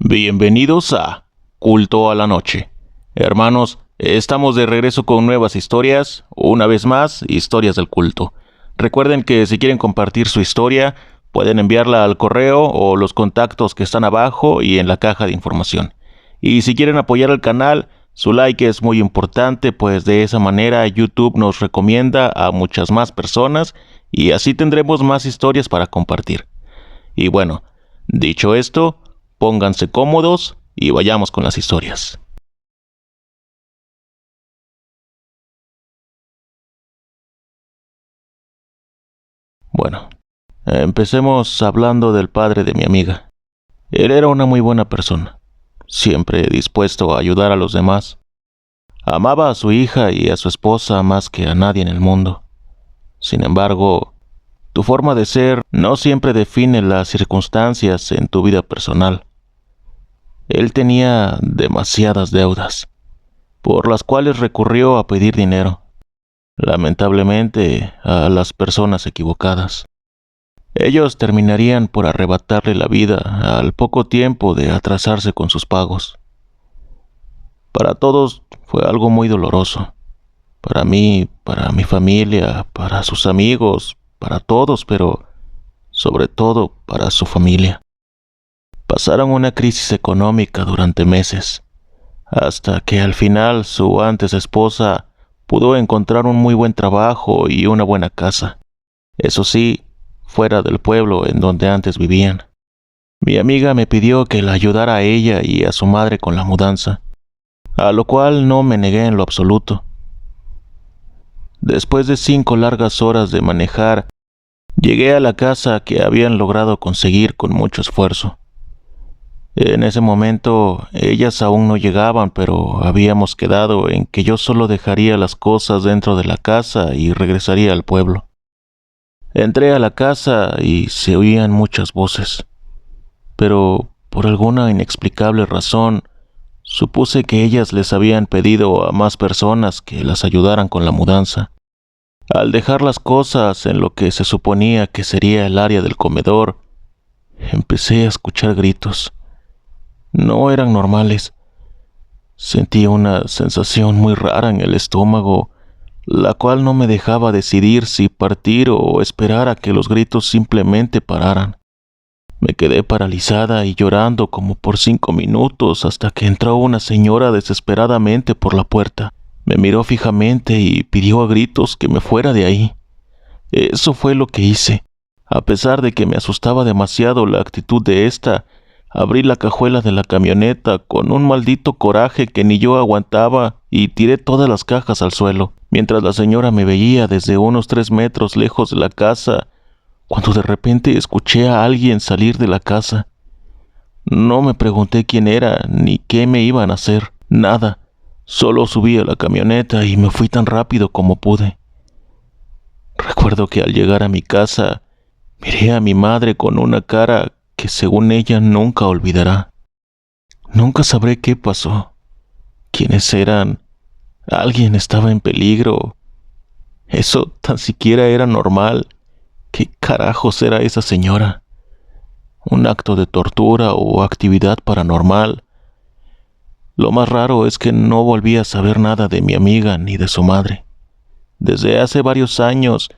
Bienvenidos a Culto a la Noche. Hermanos, estamos de regreso con nuevas historias, una vez más, historias del culto. Recuerden que si quieren compartir su historia, pueden enviarla al correo o los contactos que están abajo y en la caja de información. Y si quieren apoyar al canal, su like es muy importante, pues de esa manera YouTube nos recomienda a muchas más personas y así tendremos más historias para compartir. Y bueno, dicho esto, pónganse cómodos y vayamos con las historias. Bueno, empecemos hablando del padre de mi amiga. Él era una muy buena persona, siempre dispuesto a ayudar a los demás. Amaba a su hija y a su esposa más que a nadie en el mundo. Sin embargo, tu forma de ser no siempre define las circunstancias en tu vida personal. Él tenía demasiadas deudas, por las cuales recurrió a pedir dinero, lamentablemente a las personas equivocadas. Ellos terminarían por arrebatarle la vida al poco tiempo de atrasarse con sus pagos. Para todos fue algo muy doloroso. Para mí, para mi familia, para sus amigos, para todos, pero sobre todo para su familia. Pasaron una crisis económica durante meses, hasta que al final su antes esposa pudo encontrar un muy buen trabajo y una buena casa. Eso sí, fuera del pueblo en donde antes vivían. Mi amiga me pidió que la ayudara a ella y a su madre con la mudanza, a lo cual no me negué en lo absoluto. Después de 5 largas horas de manejar, llegué a la casa que habían logrado conseguir con mucho esfuerzo. En ese momento, ellas aún no llegaban, pero habíamos quedado en que yo solo dejaría las cosas dentro de la casa y regresaría al pueblo. Entré a la casa y se oían muchas voces, pero por alguna inexplicable razón, supuse que ellas les habían pedido a más personas que las ayudaran con la mudanza. Al dejar las cosas en lo que se suponía que sería el área del comedor, empecé a escuchar gritos. No eran normales. Sentí una sensación muy rara en el estómago, la cual no me dejaba decidir si partir o esperar a que los gritos simplemente pararan. Me quedé paralizada y llorando como por 5 minutos hasta que entró una señora desesperadamente por la puerta. Me miró fijamente y pidió a gritos que me fuera de ahí. Eso fue lo que hice. A pesar de que me asustaba demasiado la actitud de esta, abrí la cajuela de la camioneta con un maldito coraje que ni yo aguantaba y tiré todas las cajas al suelo, mientras la señora me veía desde unos 3 metros lejos de la casa, cuando de repente escuché a alguien salir de la casa. No me pregunté quién era ni qué me iban a hacer, nada. Solo subí a la camioneta y me fui tan rápido como pude. Recuerdo que al llegar a mi casa, miré a mi madre con una cara que según ella nunca olvidará. Nunca sabré qué pasó, quiénes eran, alguien estaba en peligro. Eso tan siquiera era normal. ¿Qué carajos era esa señora? ¿Un acto de tortura o actividad paranormal? Lo más raro es que no volví a saber nada de mi amiga ni de su madre. Desde hace varios años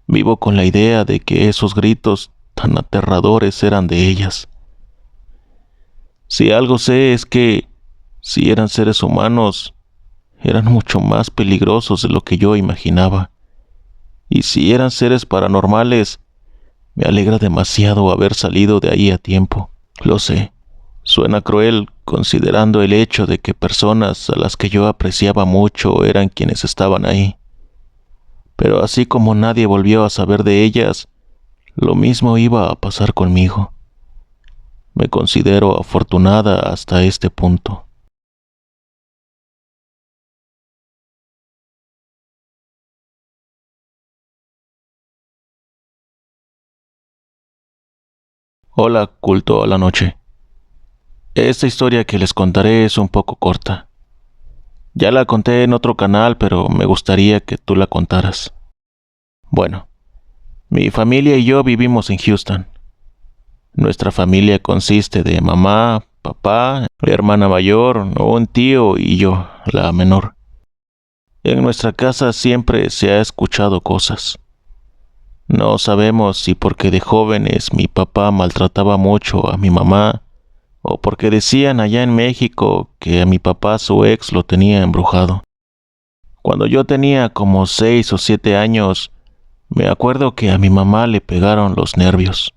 vivo con la idea de que esos gritos tan aterradores eran de ellas. Si algo sé es que, si eran seres humanos, eran mucho más peligrosos de lo que yo imaginaba. Y si eran seres paranormales, me alegra demasiado haber salido de ahí a tiempo. Lo sé, suena cruel considerando el hecho de que personas a las que yo apreciaba mucho eran quienes estaban ahí. Pero así como nadie volvió a saber de ellas, lo mismo iba a pasar conmigo. Me considero afortunada hasta este punto. Hola, culto a la noche. Esta historia que les contaré es un poco corta. Ya la conté en otro canal, pero me gustaría que tú la contaras. Bueno, mi familia y yo vivimos en Houston. Nuestra familia consiste de mamá, papá, mi hermana mayor, un tío y yo, la menor. En nuestra casa siempre se ha escuchado cosas. No sabemos si porque de jóvenes mi papá maltrataba mucho a mi mamá o porque decían allá en México que a mi papá su ex lo tenía embrujado. Cuando yo tenía como 6 o 7 años, me acuerdo que a mi mamá le pegaron los nervios.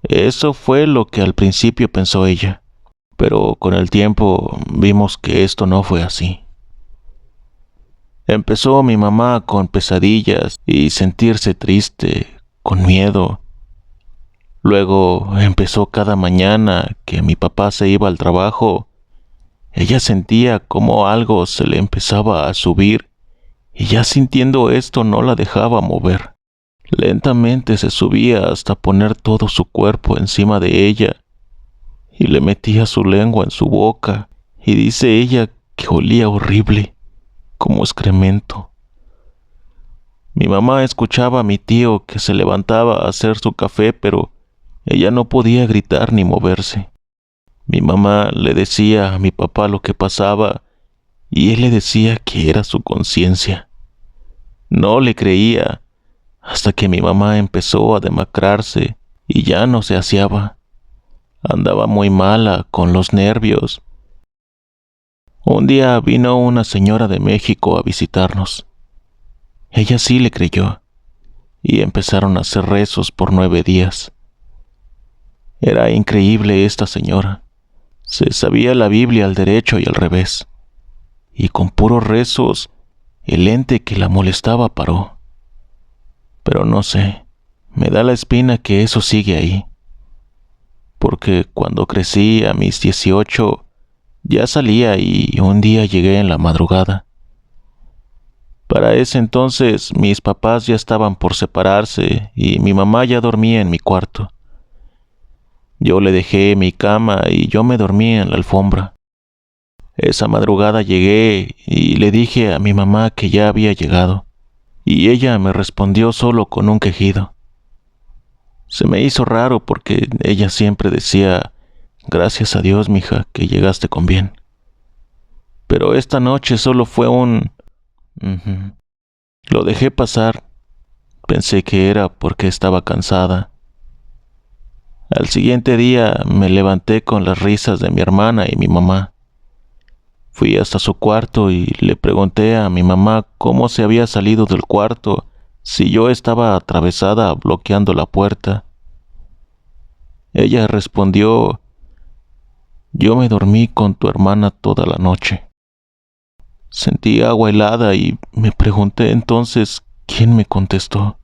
Eso fue lo que al principio pensó ella, pero con el tiempo vimos que esto no fue así. Empezó mi mamá con pesadillas y sentirse triste, con miedo. Luego empezó cada mañana que mi papá se iba al trabajo. Ella sentía como algo se le empezaba a subir y ya sintiendo esto no la dejaba mover. Lentamente se subía hasta poner todo su cuerpo encima de ella y le metía su lengua en su boca y dice ella que olía horrible, como excremento. Mi mamá escuchaba a mi tío que se levantaba a hacer su café, pero ella no podía gritar ni moverse. Mi mamá le decía a mi papá lo que pasaba y él le decía que era su conciencia. No le creía hasta que mi mamá empezó a demacrarse y ya no se aseaba. Andaba muy mala con los nervios. Un día vino una señora de México a visitarnos. Ella sí le creyó y empezaron a hacer rezos por 9 días. Era increíble esta señora. Se sabía la Biblia al derecho y al revés. Y con puros rezos, el ente que la molestaba paró. Pero no sé, me da la espina que eso sigue ahí. Porque cuando crecí a mis 18, ya salía y un día llegué en la madrugada. Para ese entonces mis papás ya estaban por separarse y mi mamá ya dormía en mi cuarto. Yo le dejé mi cama y yo me dormí en la alfombra. Esa madrugada llegué y le dije a mi mamá que ya había llegado, y ella me respondió solo con un quejido. Se me hizo raro porque ella siempre decía, gracias a Dios, mija, que llegaste con bien. Pero esta noche solo fue un... Lo dejé pasar. Pensé que era porque estaba cansada. Al siguiente día me levanté con las risas de mi hermana y mi mamá. Fui hasta su cuarto y le pregunté a mi mamá cómo se había salido del cuarto si yo estaba atravesada bloqueando la puerta. Ella respondió, yo me dormí con tu hermana toda la noche. Sentí agua helada y me pregunté entonces quién me contestó.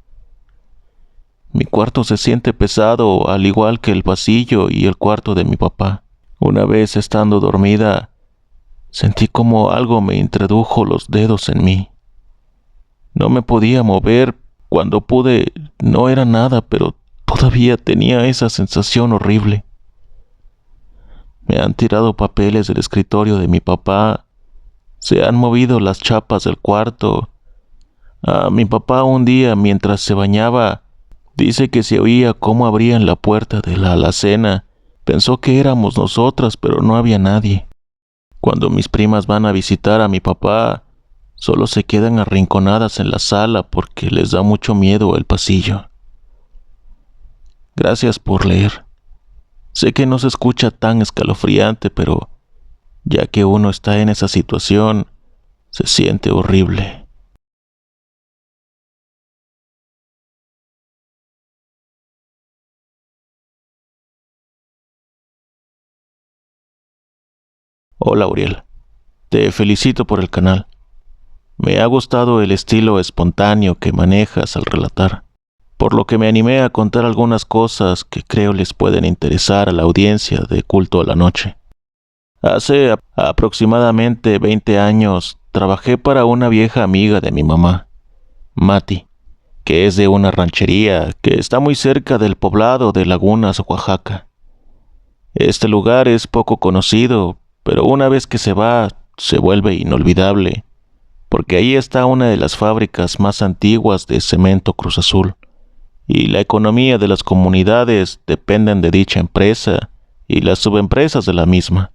Mi cuarto se siente pesado, al igual que el pasillo y el cuarto de mi papá. Una vez estando dormida, sentí como algo me introdujo los dedos en mí. No me podía mover. Cuando pude, no era nada, pero todavía tenía esa sensación horrible. Me han tirado papeles del escritorio de mi papá. Se han movido las chapas del cuarto. A mi papá un día, mientras se bañaba, dice que se oía cómo abrían la puerta de la alacena. Pensó que éramos nosotras, pero no había nadie. Cuando mis primas van a visitar a mi papá, solo se quedan arrinconadas en la sala porque les da mucho miedo el pasillo. Gracias por leer. Sé que no se escucha tan escalofriante, pero ya que uno está en esa situación, se siente horrible. Hola, Uriel. Te felicito por el canal. Me ha gustado el estilo espontáneo que manejas al relatar, por lo que me animé a contar algunas cosas que creo les pueden interesar a la audiencia de Culto a la Noche. Hace aproximadamente 20 años trabajé para una vieja amiga de mi mamá, Mati, que es de una ranchería que está muy cerca del poblado de Lagunas, Oaxaca. Este lugar es poco conocido, pero una vez que se va, se vuelve inolvidable, porque ahí está una de las fábricas más antiguas de cemento Cruz Azul, y la economía de las comunidades dependen de dicha empresa y las subempresas de la misma.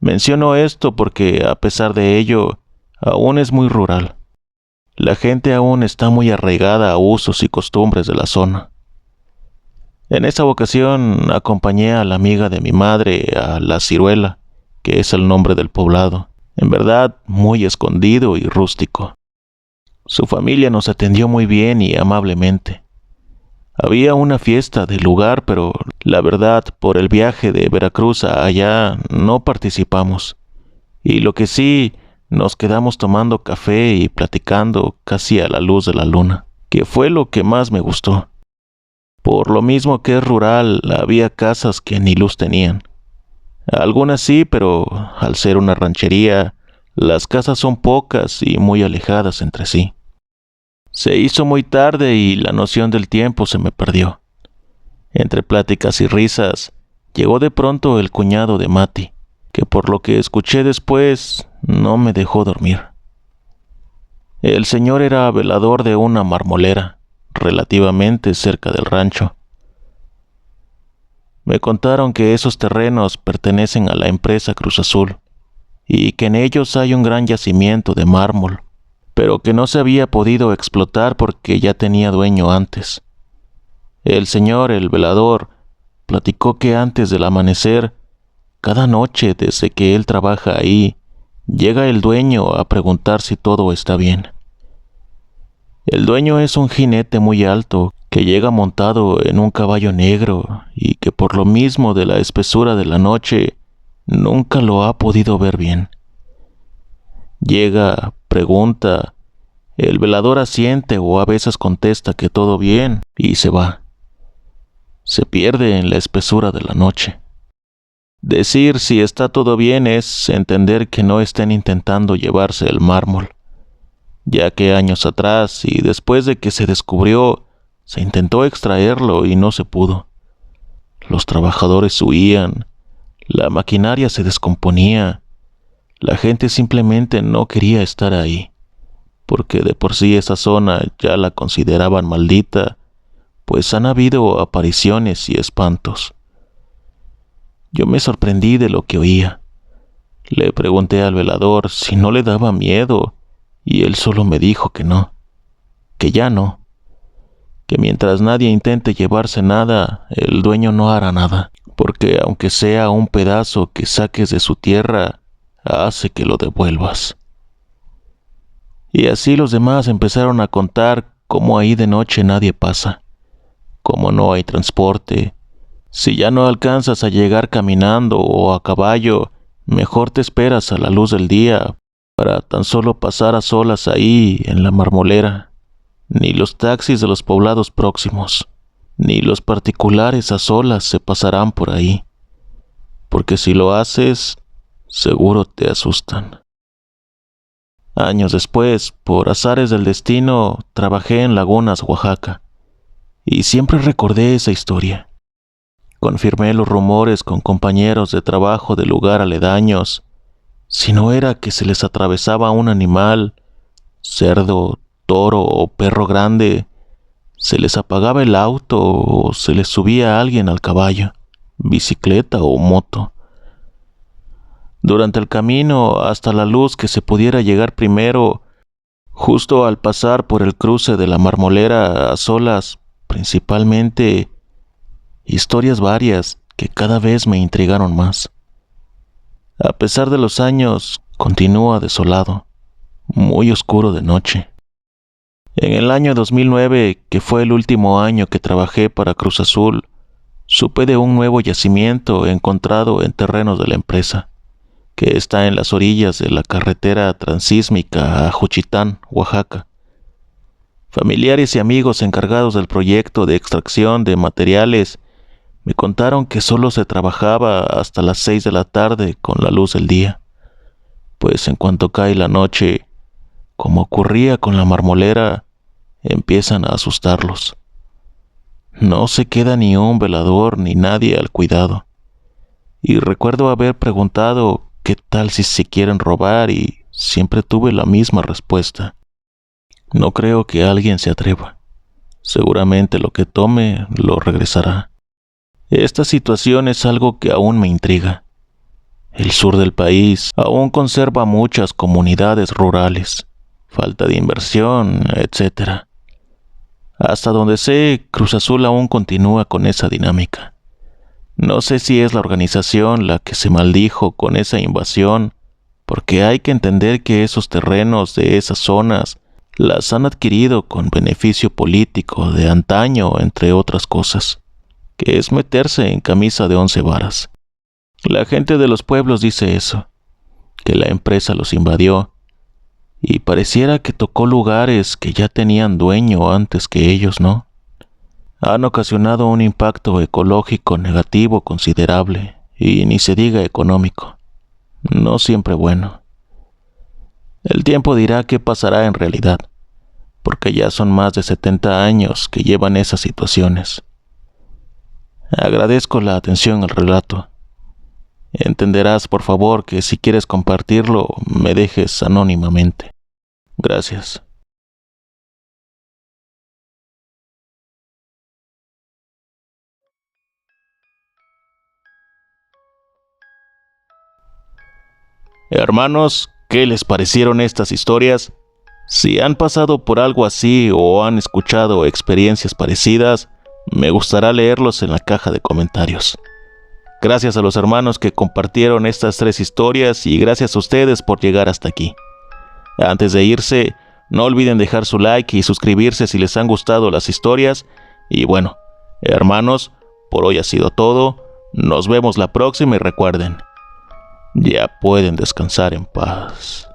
Menciono esto porque, a pesar de ello, aún es muy rural. La gente aún está muy arraigada a usos y costumbres de la zona. En esa ocasión acompañé a la amiga de mi madre a La Ciruela, que es el nombre del poblado, en verdad muy escondido y rústico. Su familia nos atendió muy bien y amablemente. Había una fiesta del lugar, pero la verdad, por el viaje de Veracruz a allá no participamos. Y lo que sí, nos quedamos tomando café y platicando casi a la luz de la luna, que fue lo que más me gustó. Por lo mismo que es rural, había casas que ni luz tenían. Algunas sí, pero al ser una ranchería, las casas son pocas y muy alejadas entre sí. Se hizo muy tarde y la noción del tiempo se me perdió. Entre pláticas y risas, llegó de pronto el cuñado de Mati, que por lo que escuché después, no me dejó dormir. El señor era velador de una marmolera, relativamente cerca del rancho. Me contaron que esos terrenos pertenecen a la empresa Cruz Azul y que en ellos hay un gran yacimiento de mármol, pero que no se había podido explotar porque ya tenía dueño antes. El señor, el velador, platicó que antes del amanecer, cada noche desde que él trabaja ahí, llega el dueño a preguntar si todo está bien. El dueño es un jinete muy alto que llega montado en un caballo negro y que por lo mismo de la espesura de la noche nunca lo ha podido ver bien. Llega, pregunta, el velador asiente o a veces contesta que todo bien y se va. Se pierde en la espesura de la noche. Decir si está todo bien es entender que no estén intentando llevarse el mármol, ya que años atrás y después de que se descubrió, se intentó extraerlo y no se pudo. Los trabajadores huían, la maquinaria se descomponía, la gente simplemente no quería estar ahí, porque de por sí esa zona ya la consideraban maldita, pues han habido apariciones y espantos. Yo me sorprendí de lo que oía. Le pregunté al velador si no le daba miedo, y él solo me dijo que no, que ya no, que mientras nadie intente llevarse nada, el dueño no hará nada, porque aunque sea un pedazo que saques de su tierra, hace que lo devuelvas. Y así los demás empezaron a contar cómo ahí de noche nadie pasa, cómo no hay transporte. Si ya no alcanzas a llegar caminando o a caballo, mejor te esperas a la luz del día para tan solo pasar a solas ahí en la marmolera. Ni los taxis de los poblados próximos, ni los particulares a solas se pasarán por ahí, porque si lo haces, seguro te asustan. Años después, por azares del destino, trabajé en Lagunas, Oaxaca, y siempre recordé esa historia. Confirmé los rumores con compañeros de trabajo de lugar aledaños. Si no era que se les atravesaba un animal, cerdo, toro o perro grande, se les apagaba el auto o se les subía alguien al caballo, bicicleta o moto. Durante el camino hasta la luz que se pudiera llegar primero, justo al pasar por el cruce de la marmolera a solas, principalmente, historias varias que cada vez me intrigaron más. A pesar de los años, continúa desolado, muy oscuro de noche. En el año 2009, que fue el último año que trabajé para Cruz Azul, supe de un nuevo yacimiento encontrado en terrenos de la empresa, que está en las orillas de la carretera transísmica a Juchitán, Oaxaca. Familiares y amigos encargados del proyecto de extracción de materiales me contaron que solo se trabajaba hasta las 6 de la tarde con la luz del día, pues en cuanto cae la noche, como ocurría con la marmolera, empiezan a asustarlos. No se queda ni un velador ni nadie al cuidado. Y recuerdo haber preguntado qué tal si se quieren robar y siempre tuve la misma respuesta. No creo que alguien se atreva. Seguramente lo que tome lo regresará. Esta situación es algo que aún me intriga. El sur del país aún conserva muchas comunidades rurales, falta de inversión, etc. Hasta donde sé, Cruz Azul aún continúa con esa dinámica. No sé si es la organización la que se maldijo con esa invasión, porque hay que entender que esos terrenos de esas zonas las han adquirido con beneficio político de antaño, entre otras cosas, que es meterse en camisa de 11 varas. La gente de los pueblos dice eso, que la empresa los invadió, y pareciera que tocó lugares que ya tenían dueño antes que ellos, ¿no? Han ocasionado un impacto ecológico negativo considerable, y ni se diga económico. No siempre bueno. El tiempo dirá qué pasará en realidad, porque ya son más de 70 años que llevan esas situaciones. Agradezco la atención al relato. Entenderás, por favor, que si quieres compartirlo, me dejes anónimamente. Gracias. Hermanos, ¿qué les parecieron estas historias? Si han pasado por algo así o han escuchado experiencias parecidas, me gustará leerlos en la caja de comentarios. Gracias a los hermanos que compartieron estas 3 historias y gracias a ustedes por llegar hasta aquí. Antes de irse, no olviden dejar su like y suscribirse si les han gustado las historias. Y bueno, hermanos, por hoy ha sido todo. Nos vemos la próxima y recuerden, ya pueden descansar en paz.